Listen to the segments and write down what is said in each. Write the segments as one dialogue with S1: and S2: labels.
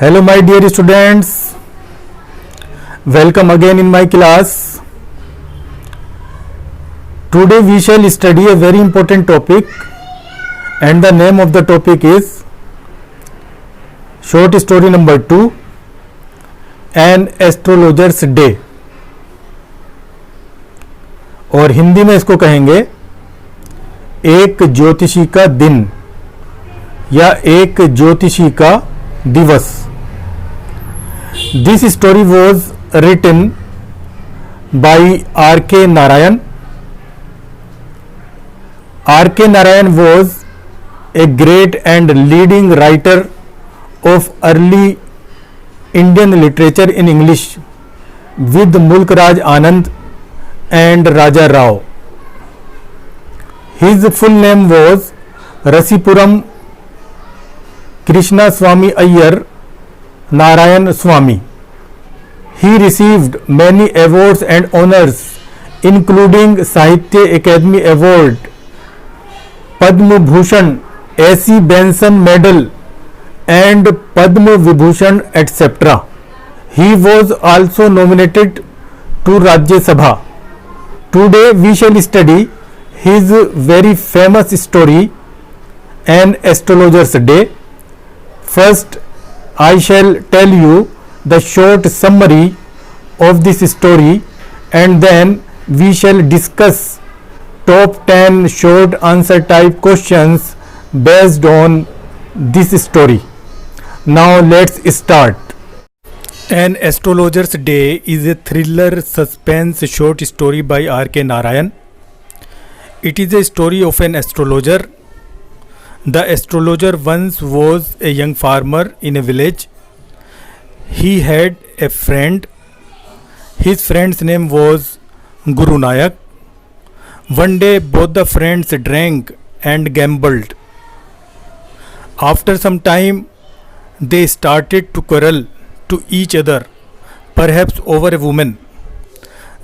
S1: Hello my dear students, welcome again in my class. Today we shall study a very important topic and the name of the topic is short story number 2, An Astrologer's Day, और हिंदी में इसको कहेंगे एक ज्योतिषी का दिन या एक ज्योतिषी का दिवस. This story was written by R.K. Narayan. R.K. Narayan was a great and leading writer of early Indian literature in English with Mulk Raj Anand and Raja Rao. His full name was Rasipuram Krishna Swami Iyer Narayan Swami. He received many awards and honors including Sahitya Academy Award, Padma Bhushan, A.C. Benson Medal and Padma Vibhushan etc. He was also nominated to Rajya Sabha. Today we shall study his very famous story, An Astrologer's Day. First, I shall tell you the short summary of this story and then we shall discuss top 10 short answer type questions based on this story. Now let's start. An Astrologer's Day is a thriller suspense short story by R.K. Narayan. It is a story of an astrologer. The astrologer once was a young farmer in a village. He had a friend. His friend's name was Guru Nayak. One day both the friends drank and gambled. After some time they started to quarrel to each other, perhaps over a woman.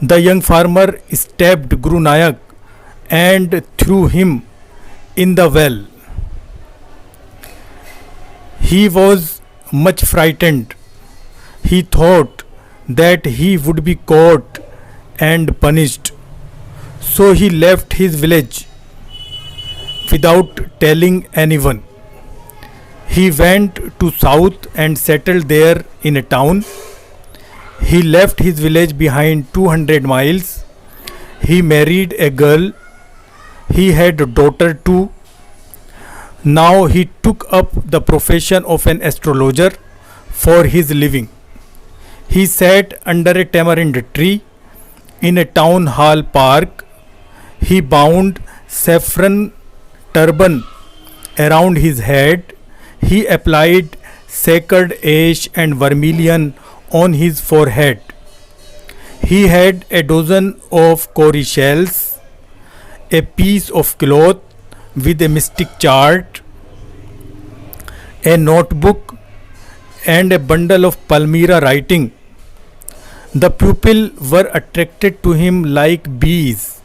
S1: The young farmer stabbed Guru Nayak and threw him in the well. He was much frightened. He thought that he would be caught and punished. So he left his village without telling anyone. He went to south and settled there in a town. He left his village behind 200 miles. He married a girl. He had a daughter too. Now he took up the profession of an astrologer for his living. He sat under a tamarind tree in a town hall park. He bound saffron turban around his head. He applied sacred ash and vermilion on his forehead. He had a dozen of cowrie shells, a piece of cloth with a mystic chart, a notebook and a bundle of Palmyra writing. The people were attracted to him like bees.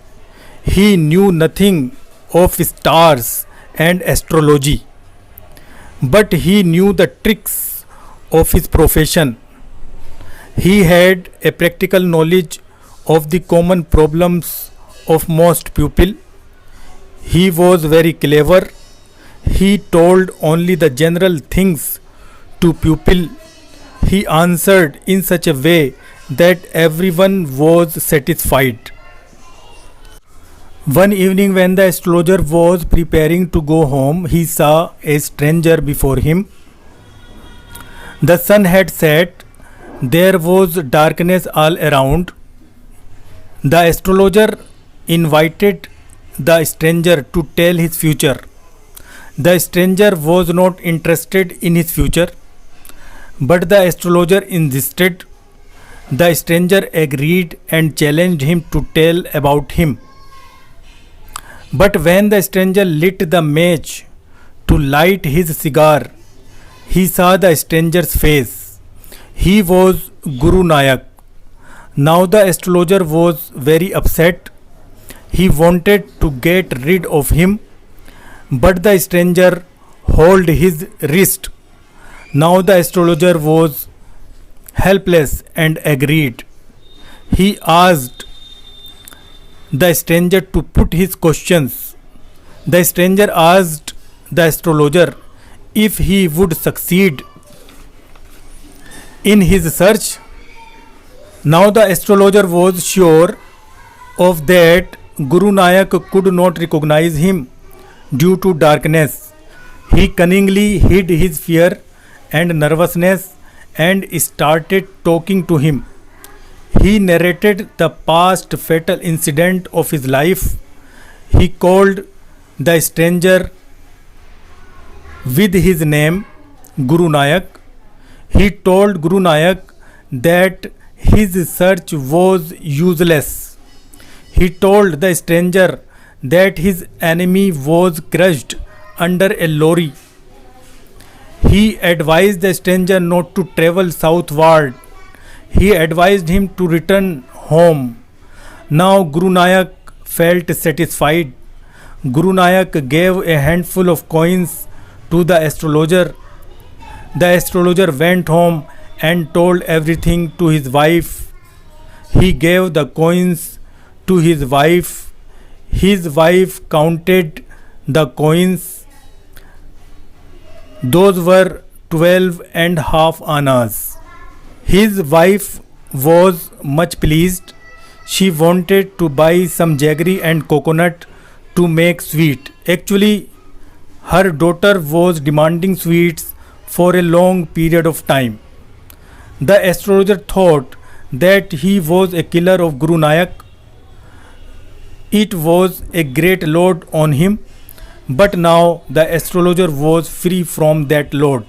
S1: He knew nothing of stars and astrology, but he knew the tricks of his profession. He had a practical knowledge of the common problems of most people. He was very clever. He told only the general things to people. He answered in such a way that everyone was satisfied. One evening when the astrologer was preparing to go home, he saw a stranger before him. The sun had set. There was darkness all around. The astrologer invited the stranger to tell his future. The stranger was not interested in his future, but the astrologer insisted. The stranger agreed and challenged him to tell about him. But when the stranger lit the match to light his cigar, he saw the stranger's face. He was Guru Nayak. Now the astrologer was very upset. He wanted to get rid of him, but the stranger held his wrist. Now the astrologer was helpless and agreed. He asked the stranger to put his questions. The stranger asked the astrologer if he would succeed in his search. Now the astrologer was sure of that Guru Nanak could not recognize him due to darkness. He cunningly hid his fear and nervousness and started talking to him. He narrated the past fatal incident of his life. He called the stranger with his name, Guru Nanak. He told Guru Nanak that his search was useless. He told the stranger that his enemy was crushed under a lorry. He advised the stranger not to travel southward. He advised him to return home. Now Guru Nanak felt satisfied. Guru Nanak gave a handful of coins to the astrologer. The astrologer went home and told everything to his wife. He gave the coins to his wife. His wife counted the coins. Those were 12.5 annas. His wife was much pleased. She wanted to buy some jaggery and coconut to make sweet. Actually, her daughter was demanding sweets for a long period of time. The astrologer thought that he was a killer of Guru Nanak. It was a great load on him, but now the astrologer was free from that load.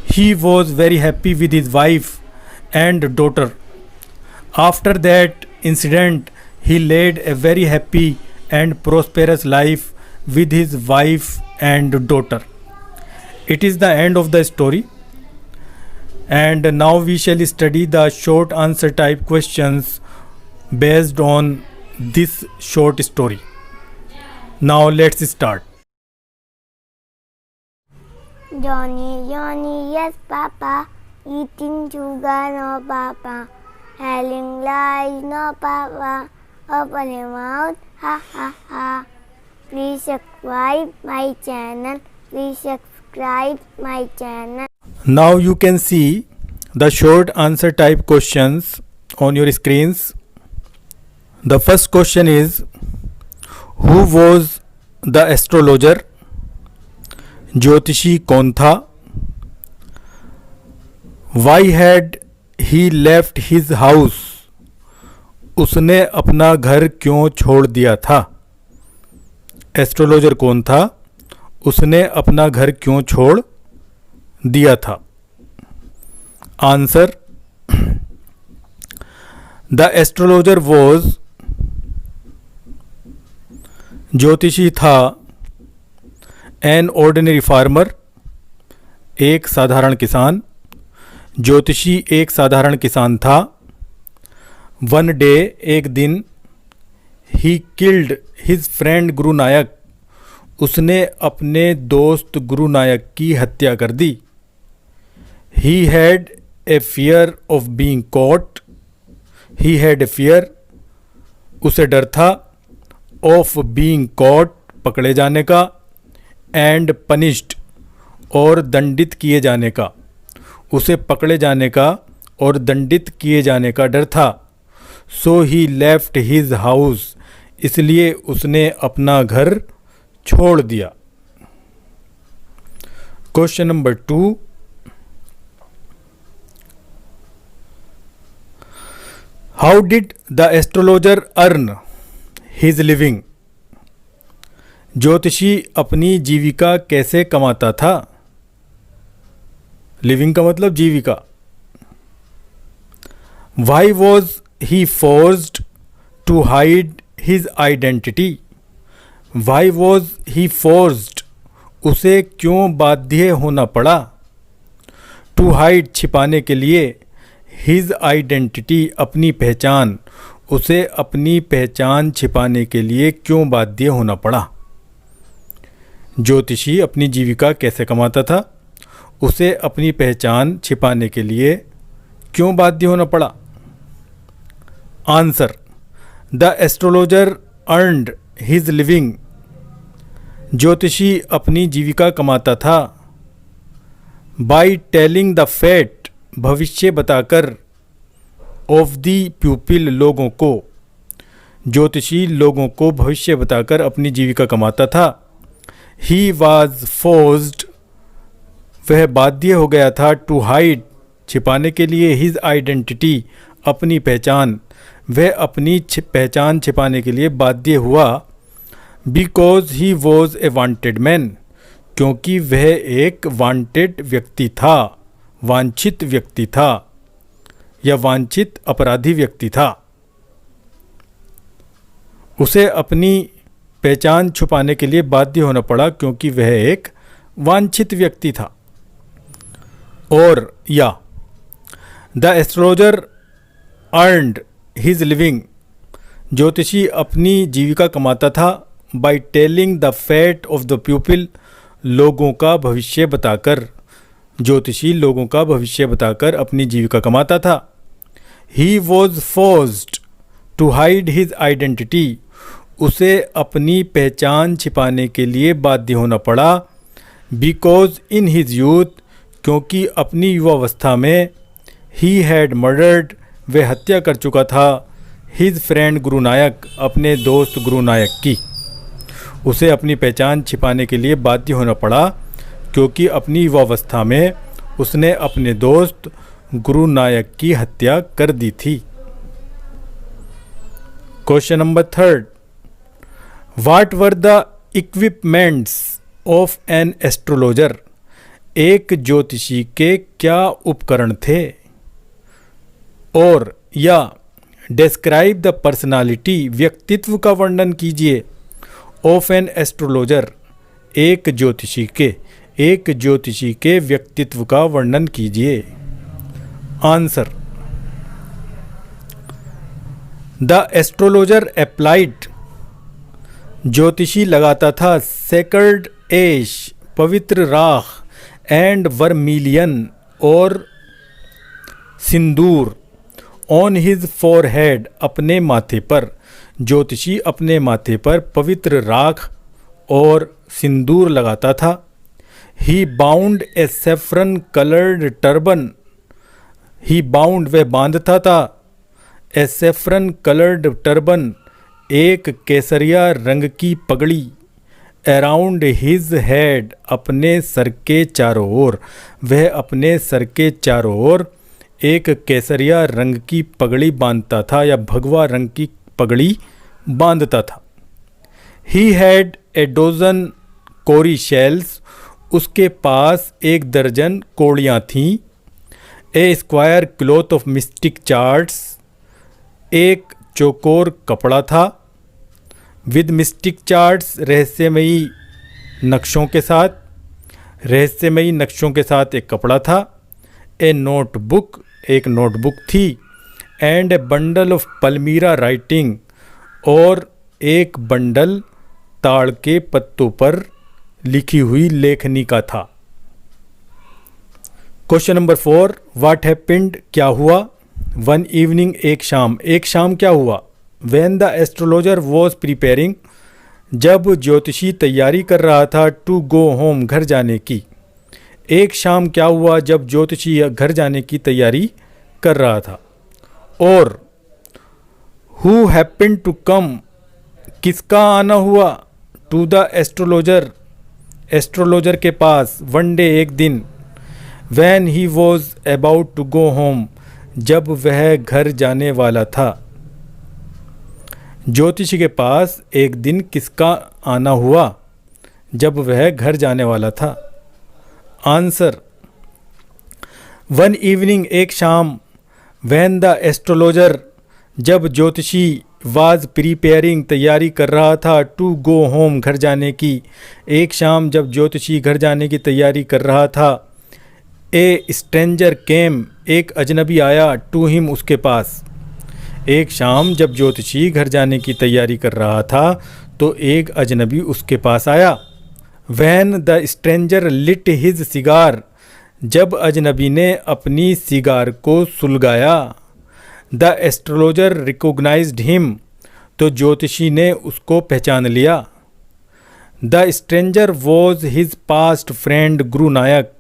S1: He was very happy with his wife and daughter. After that incident, he led a very happy and prosperous life with his wife and daughter. It is the end of the story. And now we shall study the short answer type questions based on this short story. Now let's start.
S2: Johnny, Johnny, yes, Papa. Eating sugar, no, Papa. Telling lies, no, Papa. Open your mouth, ha, ha, ha. Please subscribe my channel. Please subscribe my channel.
S1: Now you can see the short answer type questions on your screens. The first question is, who was the astrologer? ज्योतिषी कौन था? Why had he left his house? उसने अपना घर क्यों छोड़ दिया था? एस्ट्रोलॉजर कौन था? उसने अपना घर क्यों छोड़ दिया था? आंसर, द एस्ट्रोलॉजर वॉज, ज्योतिषी था, एन ऑर्डिनरी फार्मर, एक साधारण किसान. ज्योतिषी एक साधारण किसान था. वन डे, एक दिन. He killed his friend Guru नायक, उसने अपने दोस्त गुरु नायक की हत्या कर दी. He had a fear of being caught, he had a fear, उसे डर था, ऑफ बीइंग कॉट, पकड़े जाने का, एंड पनिश्ड, और दंडित किए जाने का. उसे पकड़े जाने का और दंडित किए जाने का डर था. So he left his house, इसलिए उसने अपना घर छोड़ दिया. Question number 2. How did the astrologer earn his living? ज्योतिषी अपनी जीविका कैसे कमाता था? लिविंग का मतलब जीविका. Why was he forced to hide his identity? Why was he forced, उसे क्यों बाध्य होना पड़ा? टू हाइड, छिपाने के लिए. हिज आइडेंटिटी, अपनी पहचान, उसे अपनी पहचान छिपाने के लिए क्यों बाध्य होना पड़ा? ज्योतिषी अपनी जीविका कैसे कमाता था? उसे अपनी पहचान छिपाने के लिए क्यों बाध्य होना पड़ा? Answer, the astrologer earned his living, ज्योतिषी अपनी जीविका कमाता था, बाई टेलिंग द फेट, भविष्य बताकर, ऑफ द प्यूपिल, लोगों को, ज्योतिषी लोगों को भविष्य बताकर अपनी जीविका कमाता था। ही वॉज फोर्स्ड, वह बाध्य हो गया था, टू हाइड, छिपाने के लिए, हिज आइडेंटिटी, अपनी पहचान, वह अपनी पहचान छिपाने के लिए बाध्य हुआ, because he was a wanted man, क्योंकि वह एक वांटेड व्यक्ति था, वांछित व्यक्ति था या वांछित अपराधी व्यक्ति था। उसे अपनी पहचान छुपाने के लिए बाध्य होना पड़ा क्योंकि वह एक वांछित व्यक्ति था। और या the astrologer earned his living, ज्योतिषी अपनी जीविका कमाता था, by telling the fate of the people, लोगों का भविष्य बताकर, ज्योतिषी लोगों का भविष्य बताकर अपनी जीविका कमाता था। He was forced to hide his identity, उसे अपनी पहचान छिपाने के लिए बाध्य होना पड़ा, बिकॉज इन हिज यूथ, क्योंकि अपनी युवावस्था में, ही हैड मर्डर्ड, वह हत्या कर चुका था, हिज फ्रेंड गुरु नायक, अपने दोस्त गुरु नायक की। उसे अपनी पहचान छिपाने के लिए बाध्य होना पड़ा क्योंकि अपनी युवावस्था में उसने अपने दोस्त गुरु नायक की हत्या कर दी थी। Question number 3, what were the equipments of an astrologer, एक ज्योतिषी के क्या उपकरण थे? और या डिस्क्राइब द पर्सनालिटी, व्यक्तित्व का वर्णन कीजिए, ऑफ एन एस्ट्रोलॉजर, एक ज्योतिषी के व्यक्तित्व का वर्णन कीजिए। आंसर, द एस्ट्रोलॉजर अप्लाइड, ज्योतिषी लगाता था, सेकर्ड एश, पवित्र राख, एंड वर्मिलियन, और सिंदूर, ऑन हिज फोरहेड, अपने माथे पर, ज्योतिषी अपने माथे पर पवित्र राख और सिंदूर लगाता था। ही बाउंड ए सेफ्रन कलर्ड टर्बन, ही बाउंड, वह बांधता था, ए सेफ्रन कलर्ड टर्बन, एक केसरिया रंग की पगड़ी, अराउंड हिज हेड, अपने सर के चारों ओर, वह अपने सर के चारों ओर एक केसरिया रंग की पगड़ी बांधता था या भगवा रंग की पगड़ी बांधता था। He had a dozen cowrie shells, उसके पास 1 दर्जन कोड़ियाँ थीं। A square cloth of mystic charts, एक चौकोर कपड़ा था, विद मिस्टिक चार्ट्स, रहस्यमयी नक्शों के साथ, रहस्यमयी नक्शों के साथ एक कपड़ा था। ए नोटबुक, एक नोटबुक थी, and a bundle of palmyra writing, और एक बंडल ताड़ के पत्तों पर लिखी हुई लेखनी का था। क्वेश्चन नंबर 4, व्हाट हैपेंड, क्या हुआ? वन इवनिंग, एक शाम क्या हुआ? When the astrologer was preparing, जब ज्योतिषी तैयारी कर रहा था, टू गो होम, घर जाने की। एक शाम क्या हुआ जब ज्योतिषी घर जाने की तैयारी कर रहा था। और हु हैपेंड टू कम, किसका आना हुआ? टू द एस्ट्रोलॉजर, एस्ट्रोलॉजर के पास, वन डे, एक दिन। When he was about to go home, जब वह घर जाने वाला था। ज्योतिषी के पास एक दिन किसका आना हुआ? जब वह घर जाने वाला था। आंसर, वन इवनिंग, एक शाम, व्हेन द एस्ट्रोलॉजर, जब ज्योतिषी, वाज प्रिपेयरिंग, तैयारी कर रहा था, टू गो होम, घर जाने की। एक शाम जब ज्योतिषी घर जाने की तैयारी कर रहा था। ए स्ट्रेंजर केम, एक अजनबी आया, टू हिम, उसके पास। एक शाम जब ज्योतिषी घर जाने की तैयारी कर रहा था तो एक अजनबी उसके पास आया। When the stranger lit his cigar, जब अजनबी ने अपनी सिगार को सुलगाया, द एस्ट्रोलॉजर रिकॉग्नाइज्ड हिम, तो ज्योतिषी ने उसको पहचान लिया। The stranger was his past friend Guru Nayak,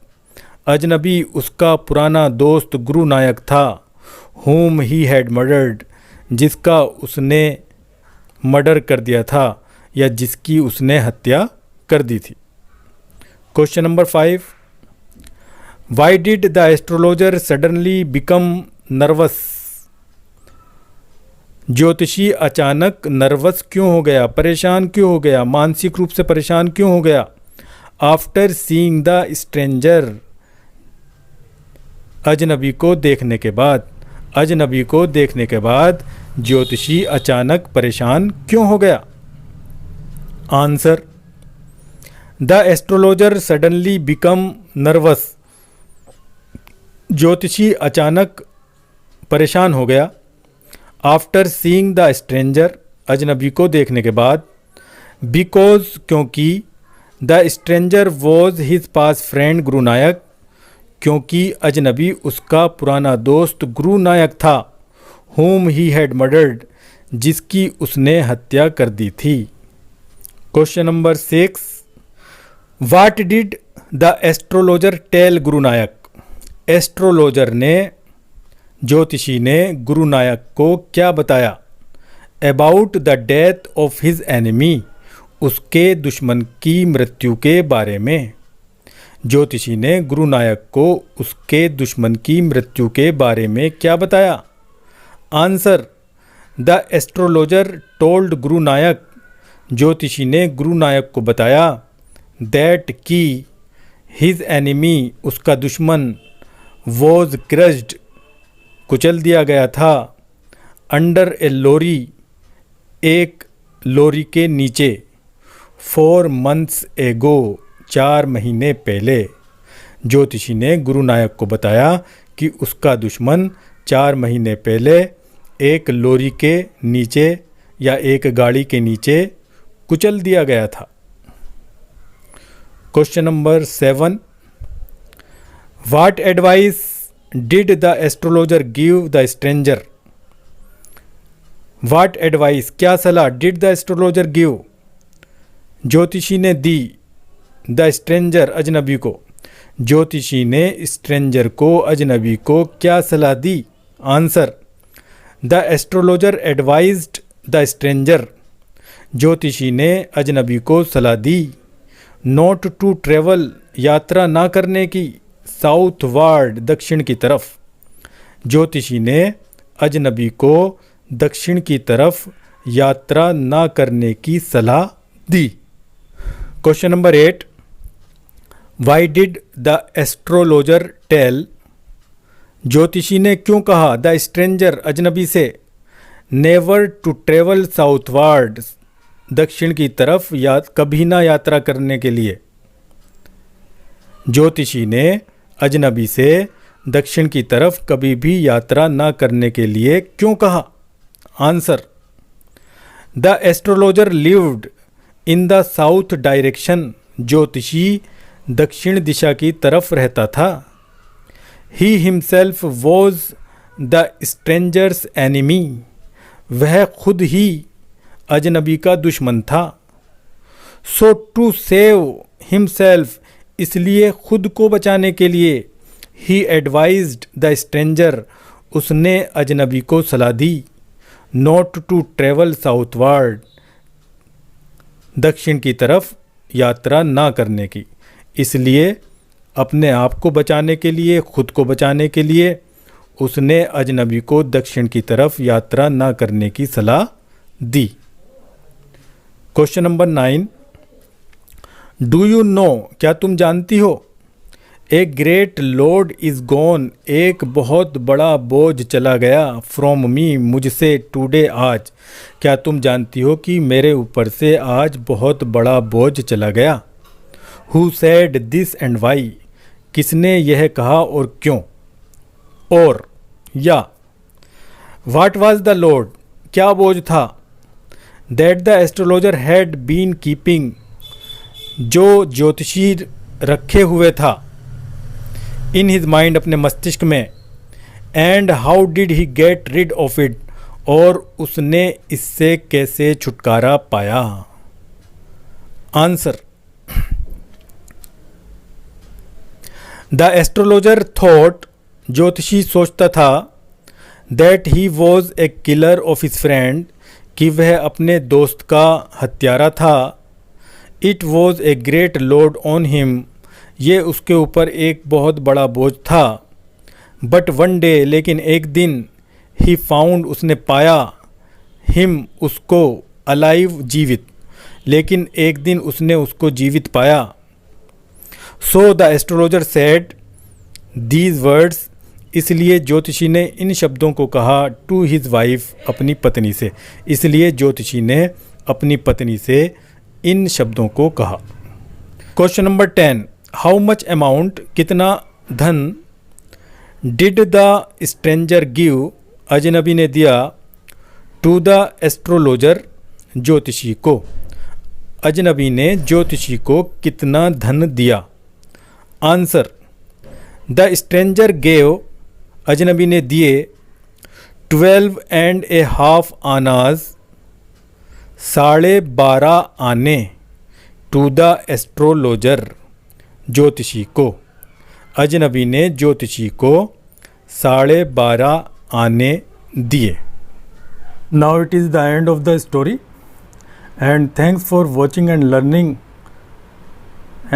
S1: अजनबी उसका पुराना दोस्त गुरु नायक था। whom he had murdered, जिसका उसने मर्डर कर दिया था या जिसकी उसने हत्या कर दी थी। Question number 5, Y did the astrologer suddenly become nervous, ज्योतिषी अचानक नर्वस क्यों हो गया, परेशान क्यों हो गया, मानसिक रूप से परेशान क्यों हो गया। आफ्टर सीइंग द स्ट्रेंजर, अजनबी को देखने के बाद, अजनबी को देखने के बाद ज्योतिषी अचानक परेशान क्यों हो गया। Answer, the astrologer suddenly become nervous, ज्योतिषी अचानक परेशान हो गया। आफ्टर सीइंग द स्ट्रेंजर, अजनबी को देखने के बाद। बिकॉज, क्योंकि। The stranger was his pass friend Guru नायक, क्योंकि अजनबी उसका पुराना दोस्त गुरु नायक था। whom he had murdered, जिसकी उसने हत्या कर दी थी। Question number 6, what did the astrologer tell Guru Nayak, astrologer ने, ज्योतिषी ने गुरु नायक को क्या बताया। About the death of his enemy, उसके दुश्मन की मृत्यु के बारे में। ज्योतिषी ने गुरु नायक को उसके दुश्मन की मृत्यु के बारे में क्या बताया। आंसर, द एस्ट्रोलॉजर टोल्ड गुरु नायक, ज्योतिषी ने गुरु नायक को बताया, दैट की हिज एनिमी, उसका दुश्मन, वॉज क्रश्ड, कुचल दिया गया था, अंडर ए लोरी, एक लोरी के नीचे, 4 months एगो, 4 महीने पहले। ज्योतिषी ने गुरु नायक को बताया कि उसका दुश्मन 4 महीने पहले एक लोरी के नीचे या एक गाड़ी के नीचे कुचल दिया गया था। Question number 7, what advice did the astrologer give the stranger, what advice, क्या सलाह, डिड द एस्ट्रोलॉजर गिव, ज्योतिषी ने दी, द स्ट्रेंजर, अजनबी को, ज्योतिषी ने स्ट्रेंजर को, अजनबी को क्या सलाह दी। Answer, the astrologer advised the stranger, ज्योतिषी ने अजनबी को सलाह दी, नॉट टू ट्रेवल, यात्रा ना करने की, साउथ वार्ड, दक्षिण की तरफ। ज्योतिषी ने अजनबी को दक्षिण की तरफ यात्रा ना करने की सलाह दी। Question number 8, why did the astrologer tell, ज्योतिषी ने क्यों कहा, द स्ट्रेंजर, अजनबी से, नेवर टू ट्रेवल साउथवार्ड, दक्षिण की तरफ या कभी ना यात्रा करने के लिए। ज्योतिषी ने अजनबी से दक्षिण की तरफ कभी भी यात्रा ना करने के लिए क्यों कहा। Answer, the astrologer lived in the south direction, ज्योतिषी दक्षिण दिशा की तरफ रहता था। He himself was the strangers enemy, वह खुद ही अजनबी का दुश्मन था। सो टू सेव हिमसेल्फ, इसलिए खुद को बचाने के लिए, ही एडवाइज्ड द स्ट्रेंजर, उसने अजनबी को सलाह दी, नॉट टू ट्रेवल साउथवार्ड, दक्षिण की तरफ यात्रा ना करने की। इसलिए अपने आप को बचाने के लिए, खुद को बचाने के लिए उसने अजनबी को दक्षिण की तरफ यात्रा ना करने की सलाह दी। Question number 9, do you know, क्या तुम जानती हो, a great load is gone, एक बहुत बड़ा बोझ चला गया, फ्रॉम मी, मुझसे, टुडे, आज, क्या तुम जानती हो कि मेरे ऊपर से आज बहुत बड़ा बोझ चला गया। Who said this and why, किसने यह कहा और क्यों। और या वाट वॉज द लोड, क्या बोझ था, that the astrologer had been keeping, जो ज्योतिषी रखे हुए था, इन हिज माइंड, अपने मस्तिष्क में। And how did he get rid of it, और उसने इससे कैसे छुटकारा पाया। आंसर, द एस्ट्रोलॉजर थॉट, ज्योतिषी सोचता था, that he was a killer of his friend, कि वह अपने दोस्त का हत्यारा था। It was a great load on him, ये उसके ऊपर एक बहुत बड़ा बोझ था। बट वन डे, लेकिन एक दिन, ही फाउंड, उसने पाया, हिम, उसको, अलाइव, जीवित, लेकिन एक दिन उसने उसको जीवित पाया। So the astrologer said these words, इसलिए ज्योतिषी ने इन शब्दों को कहा, टू हिज वाइफ, अपनी पत्नी से। इसलिए ज्योतिषी ने अपनी पत्नी से इन शब्दों को कहा। Question number 10, how much amount, कितना धन, डिड द स्ट्रेंजर गिव, अजनबी ने दिया, टू द एस्ट्रोलॉजर, ज्योतिषी को। अजनबी ने ज्योतिषी को कितना धन दिया। आंसर, द स्ट्रेंजर गेव, अजनबी ने दिए 12.5 आनाज, 12.5 आने, टू द एस्ट्रोलॉजर, ज्योतिषी को। अजनबी ने ज्योतिषी को 12.5 आने दिए। Now it is the end of the story, and thanks for watching and learning,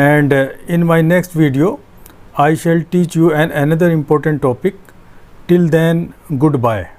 S1: and in my next video I shall teach you another important topic. Till then, goodbye.